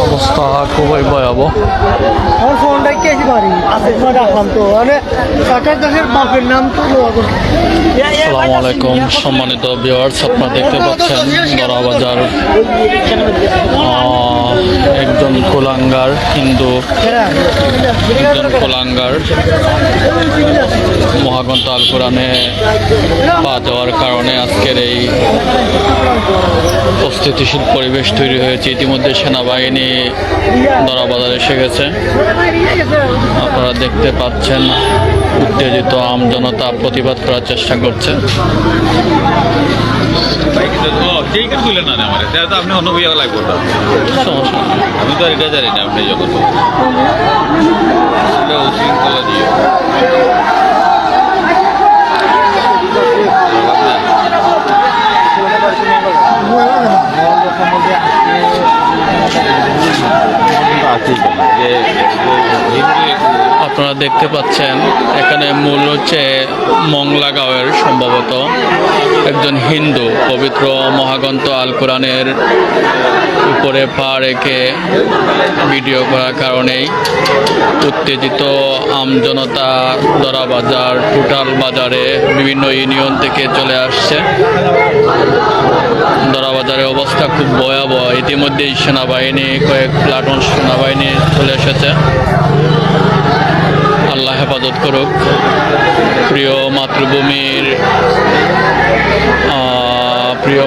অবস্থা খুবই ভয়াবহ। আসসালামু আলাইকুম সম্মানিত ভিউয়ার্স, আপনারা দেখতে পাচ্ছেন বড়বাজার একজন কুলাঙ্গার হিন্দু, একজন কুলাঙ্গার মহাগ্রন্থ আল কোরআনে পা দেওয়ার কারণে আজকের এই অস্থিতিশীল পরিবেশ তৈরি হয়েছে। ইতিমধ্যে সেনাবাহিনী বড়বাজার এসে গেছে। আপনারা দেখতে পাচ্ছেন উত্তেজিত আমজনতা প্রতিবাদ করার চেষ্টা করছে। আপনি অন্য বইয়া লাগবে, আমি তো এটা জানি না। আপনি যখন উশৃঙ্খলা দিয়ে আপনারা দেখতে পাচ্ছেন এখানে মূল হচ্ছে মংলাগাঁওয়ের সম্ভবত একজন হিন্দু পবিত্র মহাগ্রন্থ আল কোরআনের উপরে পা রেখে ভিডিও করার কারণেই উত্তেজিত আমজনতা দরাবাজার টোটাল বাজারে বিভিন্ন ইউনিয়ন থেকে চলে আসছে। দরাবাজারের অবস্থা খুব ভয়াবহ। ইতিমধ্যেই সেনাবাহিনী কয়েক প্লাটুন সেনাবাহিনী চলে এসেছে। আল্লাহ হেফাজত করুক। প্রিয়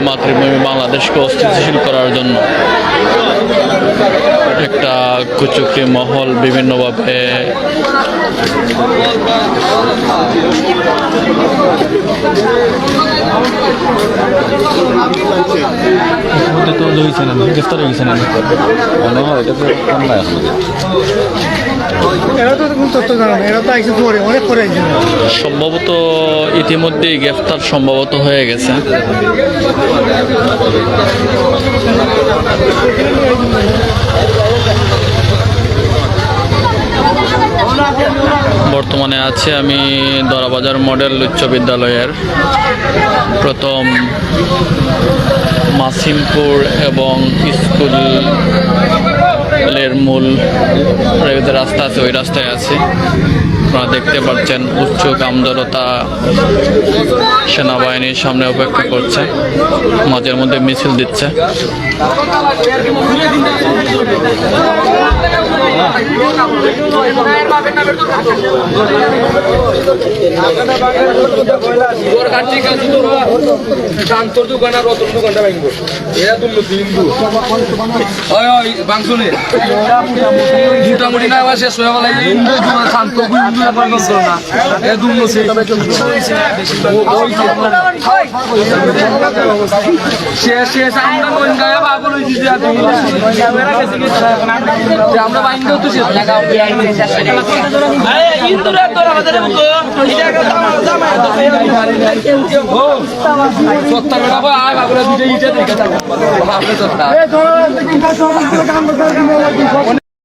মাতৃভূমি বাংলাদেশকে অস্থিতিশীল করার জন্য একটা কুচক্রী মহল বিভিন্নভাবে গ্রেফতার হয়েছে না, মনে হয় এটা তো অন্যায়। সম্ভবত ইতিমধ্যেই গ্রেফতার সম্ভবত হয়ে গেছে। বর্তমানে আছে আমি দরাবাজার মডেল উচ্চ বিদ্যালয়ের প্রথম মাসিমপুর এবং স্কুলের মূল রাস্তা আছে, ওই রাস্তায় আছে। আপনারা দেখতে পাচ্ছেন উৎসুক আমজনতা সেনাবাহিনীর সামনে অপেক্ষা করছে, মাঝের মধ্যে মিছিল দিচ্ছে। মোটামুটি না শেষ হয়ে গেল শান্ত শেষ আমরা বাইন্ড তো শেষ সত্তর